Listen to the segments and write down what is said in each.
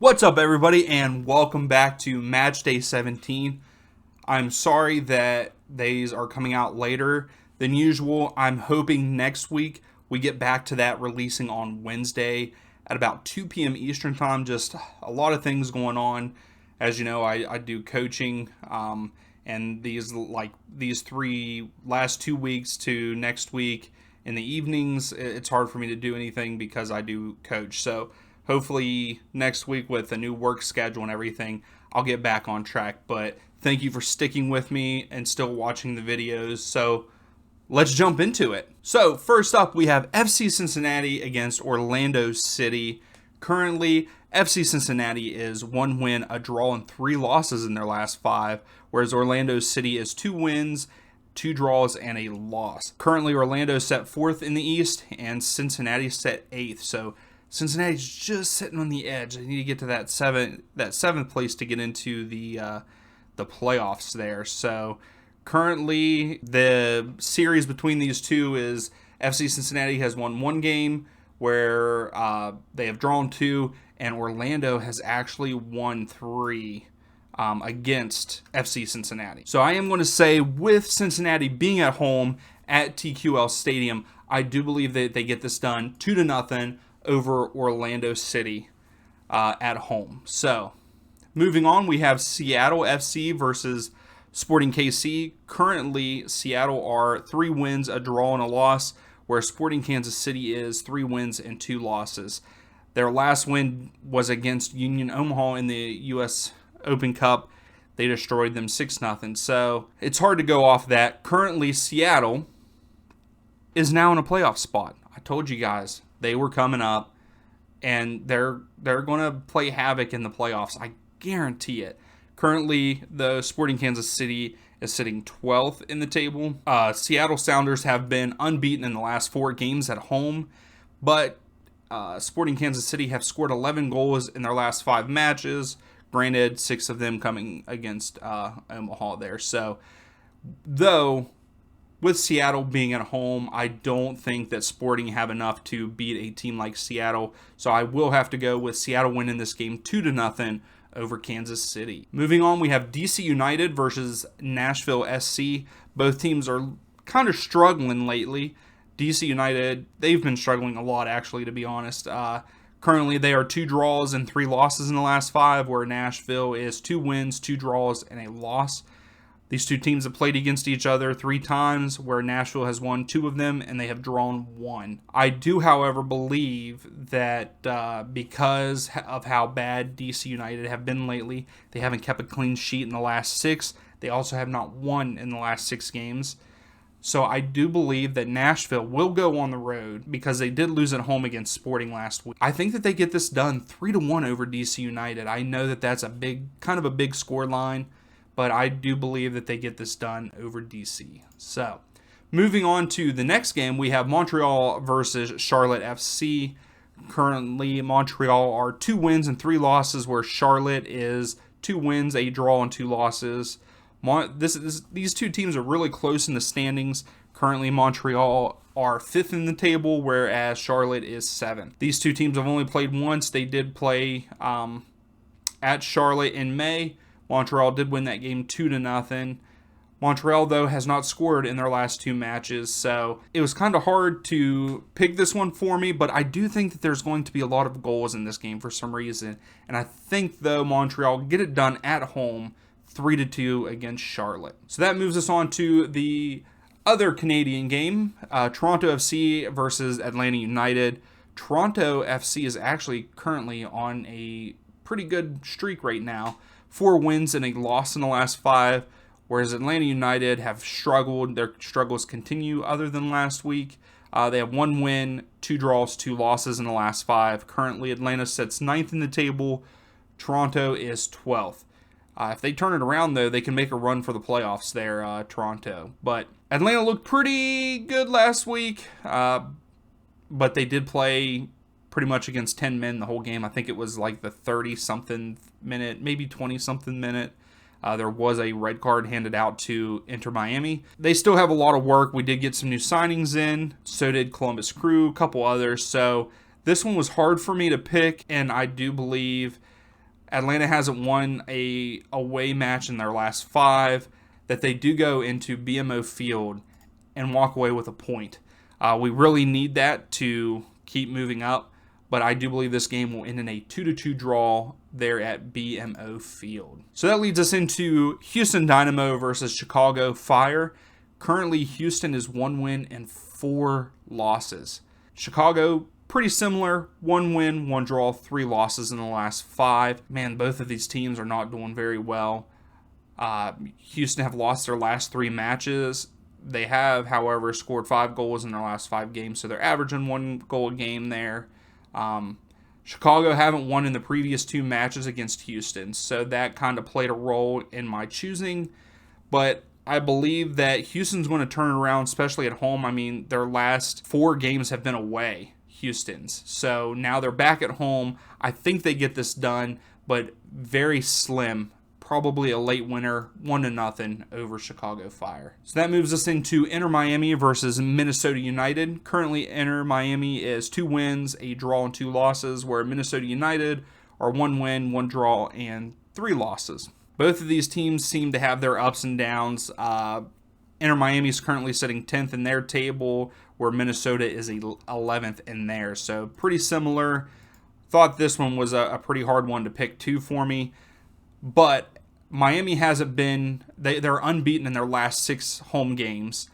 What's up, everybody, and welcome back to Match Day 17. I'm sorry that these are coming out later than usual. I'm hoping next week we get back to that releasing on Wednesday at about 2 p.m. Eastern Time. Just a lot of things going on. As you know, I do coaching, and these last 2 weeks to next week in the evenings, it's hard for me to do anything because I do coach. So hopefully next week with a new work schedule and everything, I'll get back on track. But thank you for sticking with me and still watching the videos. So let's jump into it. So first up, we have FC Cincinnati against Orlando City. Currently, FC Cincinnati is 1 win, a draw, and 3 losses in their last 5, whereas Orlando City is 2 wins, 2 draws, and a loss. Currently, Orlando set 4th in the East, and Cincinnati set 8th. So Cincinnati's just sitting on the edge. They need to get to that seventh place to get into the playoffs there. So currently, the series between these two is FC Cincinnati has won 1 game, where they have drawn 2, and Orlando has actually won 3 against FC Cincinnati. So I am going to say, with Cincinnati being at home at TQL Stadium, I do believe that they get this done 2-0 over Orlando City at home. So moving on, we have Seattle FC versus Sporting KC. Currently, Seattle are 3 wins, a draw, and a loss, where Sporting Kansas City is 3 wins and 2 losses. Their last win was against Union Omaha in the U.S. Open Cup. They destroyed them 6-0. So it's hard to go off that. Currently, Seattle is now in a playoff spot. I told you guys they were coming up, and they're going to play havoc in the playoffs. I guarantee it. Currently, the Sporting Kansas City is sitting 12th in the table. Seattle Sounders have been unbeaten in the last 4 games at home, but Sporting Kansas City have scored 11 goals in their last 5 matches. Granted, 6 of them coming against Omaha there. So, though, with Seattle being at home, I don't think that Sporting have enough to beat a team like Seattle. So I will have to go with Seattle winning this game 2-0 over Kansas City. Moving on, we have DC United versus Nashville SC. Both teams are kind of struggling lately. DC United, they've been struggling a lot, actually, to be honest. Currently, they are 2 draws and 3 losses in the last 5, where Nashville is 2 wins, 2 draws, and a loss. These two teams have played against each other 3 times, where Nashville has won 2 of them, and they have drawn 1. I do, however, believe that because of how bad DC United have been lately, they haven't kept a clean sheet in the last 6. They also have not won in the last 6 games. So I do believe that Nashville will go on the road, because they did lose at home against Sporting last week. I think that they get this done 3-1 over DC United. I know that that's kind of a big score line, but I do believe that they get this done over DC. So, moving on to the next game, we have Montreal versus Charlotte FC. Currently, Montreal are 2 wins and 3 losses, where Charlotte is 2 wins, a draw, and 2 losses. These two teams are really close in the standings. Currently, Montreal are 5th in the table, whereas Charlotte is 7th. These two teams have only played once. They did play at Charlotte in May. Montreal did win that game 2-0. Montreal, though, has not scored in their last 2 matches, so it was kind of hard to pick this one for me, but I do think that there's going to be a lot of goals in this game for some reason, and I think, though, Montreal get it done at home 3-2 against Charlotte. So that moves us on to the other Canadian game, Toronto FC versus Atlanta United. Toronto FC is actually currently on a pretty good streak right now. 4 wins and a loss in the last 5, whereas Atlanta United have struggled. Their struggles continue other than last week. They have 1 win, 2 draws, 2 losses in the last 5. Currently, Atlanta sits 9th in the table. Toronto is 12th. If they turn it around, though, they can make a run for the playoffs there, Toronto. But Atlanta looked pretty good last week, but they did play pretty much against 10 men the whole game. I think it was like the 30-something minute, maybe 20-something minute. There was a red card handed out to Inter Miami. They still have a lot of work. We did get some new signings in. So did Columbus Crew, a couple others. So this one was hard for me to pick, and I do believe Atlanta hasn't won a away match in their last 5, that they do go into BMO Field and walk away with a point. We really need that to keep moving up, but I do believe this game will end in a 2-2 draw there at BMO Field. So that leads us into Houston Dynamo versus Chicago Fire. Currently, Houston is 1 win and 4 losses. Chicago, pretty similar, 1 win, 1 draw, 3 losses in the last 5. Man, both of these teams are not doing very well. Houston have lost their last 3 matches. They have, however, scored 5 goals in their last 5 games, so they're averaging 1 goal a game there. Chicago haven't won in the previous 2 matches against Houston, so that kind of played a role in my choosing. But I believe that Houston's going to turn it around, especially at home. I mean, their last 4 games have been away, Houston's. So now they're back at home. I think they get this done, but very slim. Probably a late winner, 1-0 over Chicago Fire. So that moves us into Inter Miami versus Minnesota United. Currently, Inter Miami is 2 wins, a draw, and 2 losses, where Minnesota United are 1 win, 1 draw, and 3 losses. Both of these teams seem to have their ups and downs. Inter Miami is currently sitting 10th in their table, where Minnesota is 11th in theirs. So pretty similar. Thought this one was a pretty hard one to pick too for me. But Miami hasn't been, they're unbeaten in their last 6 home games.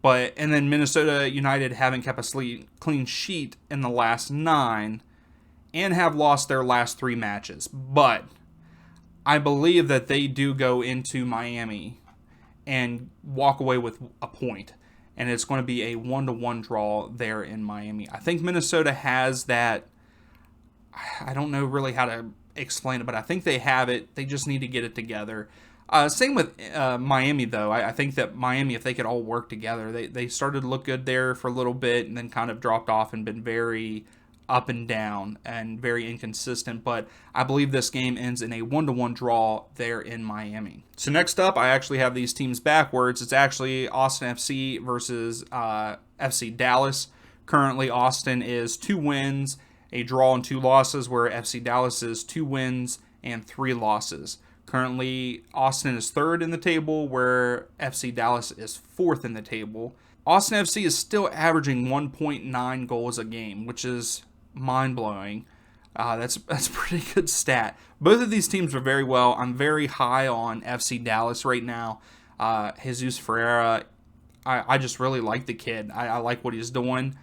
And then Minnesota United haven't kept a clean sheet in the last 9 and have lost their last 3 matches. But I believe that they do go into Miami and walk away with a point. And it's going to be a 1-1 draw there in Miami. I think Minnesota has that. I don't know really how to explain it, but I think they have it. They just need to get it together. Same with Miami, though. I think that Miami, if they could all work together, they started to look good there for a little bit and then kind of dropped off and been very up and down and very inconsistent. But I believe this game ends in a 1-1 draw there in Miami. So next up, I actually have these teams backwards. It's actually Austin FC versus FC Dallas. Currently, Austin is 2 wins, a draw, and 2 losses, where FC Dallas is 2 wins and 3 losses. Currently, Austin is 3rd in the table, where FC Dallas is 4th in the table. Austin FC is still averaging 1.9 goals a game, which is mind-blowing. That's a pretty good stat. Both of these teams are very well. I'm very high on FC Dallas right now. Jesus Ferreira, I just really like the kid. I like what he's doing.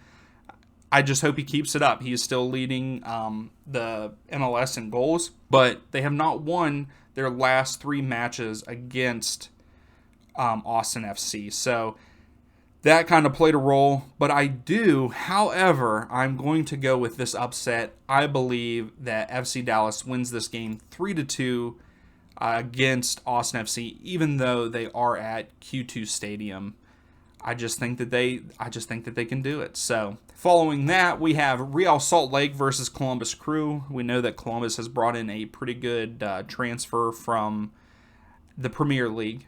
I just hope he keeps it up. He is still leading the MLS in goals, but they have not won their last 3 matches against Austin FC. So that kind of played a role, but however, I'm going to go with this upset. I believe that FC Dallas wins this game 3-2 against Austin FC, even though they are at Q2 Stadium. I just think that they can do it. So following that, we have Real Salt Lake versus Columbus Crew. We know that Columbus has brought in a pretty good transfer from the Premier League.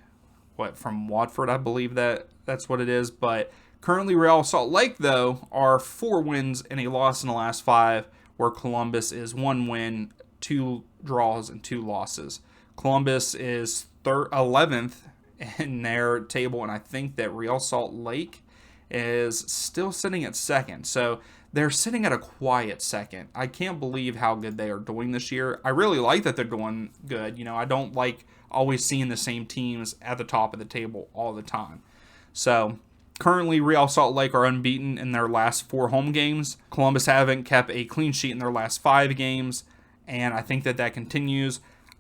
From Watford, I believe that's what it is. But currently, Real Salt Lake, though, are 4 wins and a loss in the last 5, where Columbus is 1 win, 2 draws, and 2 losses. Columbus is 11th in their table, and I think that Real Salt Lake is still sitting at 2nd. So they're sitting at a quiet 2nd. I can't believe how good they are doing this year. I really like that they're doing good. I don't like always seeing the same teams at the top of the table all the time. So currently, Real Salt Lake are unbeaten in their last 4 home games. Columbus haven't kept a clean sheet in their last 5 games, and I think that continues.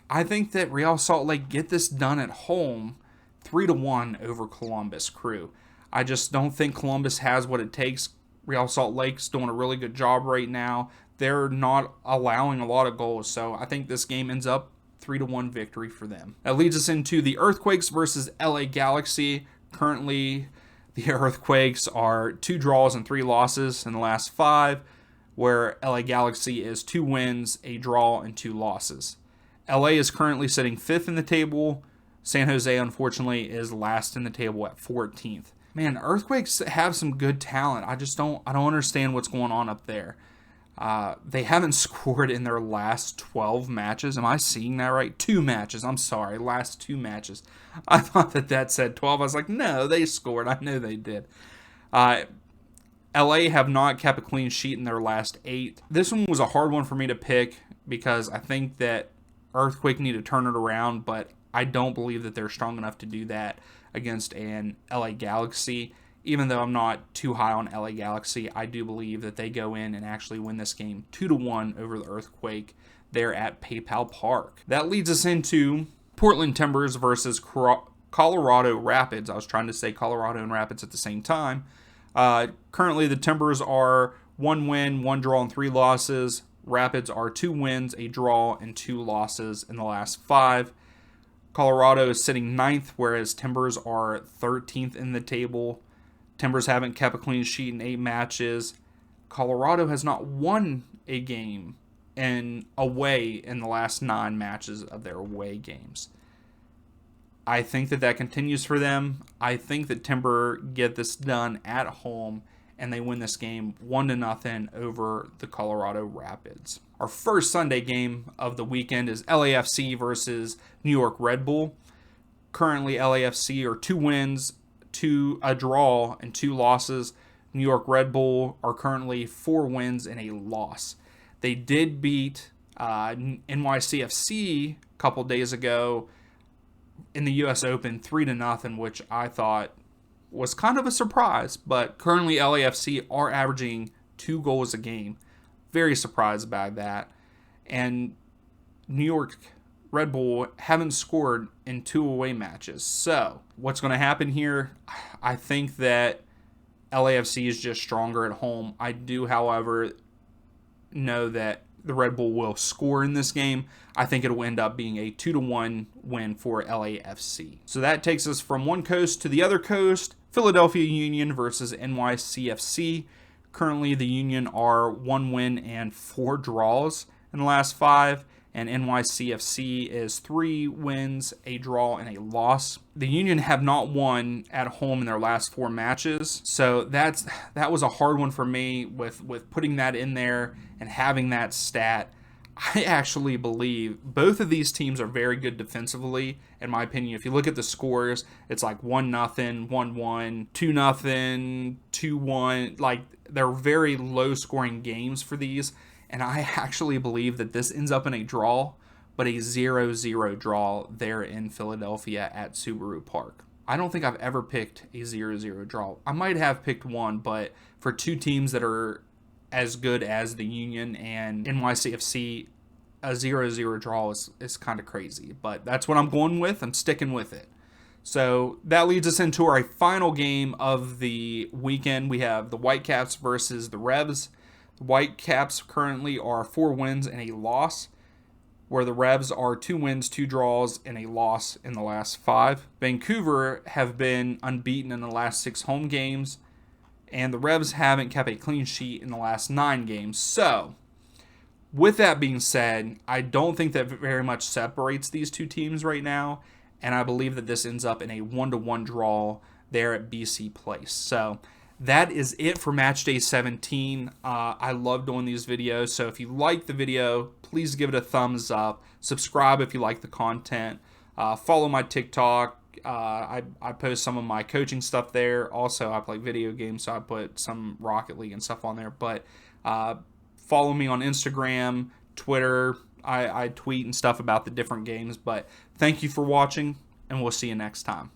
I think that Real Salt Lake get this done at home 3-1 over Columbus Crew. I just don't think Columbus has what it takes. Real Salt Lake's doing a really good job right now. They're not allowing a lot of goals, so I think this game ends up 3-1 victory for them. That leads us into the Earthquakes versus LA Galaxy. Currently, the Earthquakes are 2 draws and 3 losses in the last 5, where LA Galaxy is 2 wins, a draw, and 2 losses. LA is currently sitting 5th in the table. San Jose, unfortunately, is last in the table at 14th. Man, Earthquakes have some good talent. I don't understand what's going on up there. They haven't scored in their last 12 matches. Am I seeing that right? 2 matches. I'm sorry. Last 2 matches. I thought that said 12. I was like, no, they scored. I know they did. LA have not kept a clean sheet in their last 8. This one was a hard one for me to pick because I think that Earthquake need to turn it around, but I don't believe that they're strong enough to do that against an LA Galaxy. Even though I'm not too high on LA Galaxy, I do believe that they go in and actually win this game 2-1 over the Earthquake there at PayPal Park. That leads us into Portland Timbers versus Colorado Rapids. I was trying to say Colorado and Rapids at the same time. Currently, the Timbers are 1 win, 1 draw, and 3 losses. Rapids are 2 wins, a draw, and 2 losses in the last 5. Colorado is sitting 9th, whereas Timbers are 13th in the table. Timbers haven't kept a clean sheet in 8 matches. Colorado has not won a game away in the last 9 matches of their away games. I think that continues for them. I think that Timber get this done at home and they win this game 1-0 over the Colorado Rapids. Our first Sunday game of the weekend is LAFC versus New York Red Bull. Currently, LAFC are 2 wins, a draw, and 2 losses. New York Red Bull are currently 4 wins and a loss. They did beat NYCFC a couple days ago in the U.S. Open 3-0, which I thought was kind of a surprise. But currently LAFC are averaging 2 goals a game. Very surprised by that. And New York Red Bull haven't scored in 2 away matches. So what's going to happen here? I think that LAFC is just stronger at home. I do, however, know that the Red Bull will score in this game. I think it'll end up being a 2-1 win for LAFC. So that takes us from one coast to the other coast. Philadelphia Union versus NYCFC. Currently, the Union are 1 win and 4 draws in the last 5. And NYCFC is 3 wins, a draw, and a loss. The Union have not won at home in their last 4 matches. So that was a hard one for me with putting that in there and having that stat. I actually believe both of these teams are very good defensively, in my opinion. If you look at the scores, it's like 1-0, 1-1, 2-0, 2-1. Like, they're very low-scoring games for these. And I actually believe that this ends up in a draw, but a 0-0 draw there in Philadelphia at Subaru Park. I don't think I've ever picked a 0-0 draw. I might have picked one, but for 2 teams that are as good as the Union and NYCFC, a 0-0 draw is kind of crazy. But that's what I'm going with. I'm sticking with it. So that leads us into our final game of the weekend. We have the Whitecaps versus the Revs. The Whitecaps currently are 4 wins and a loss, where the Revs are 2 wins, 2 draws, and a loss in the last 5. Vancouver have been unbeaten in the last 6 home games, and the Revs haven't kept a clean sheet in the last 9 games. So, with that being said, I don't think that very much separates these 2 teams right now, and I believe that this ends up in a 1-1 draw there at BC Place. So, that is it for Match Day 17. I love doing these videos, so if you like the video, please give it a thumbs up. Subscribe if you like the content. Follow my TikTok. I post some of my coaching stuff there. Also, I play video games, so I put some Rocket League and stuff on there. But follow me on Instagram, Twitter. I tweet and stuff about the different games. But thank you for watching, and we'll see you next time.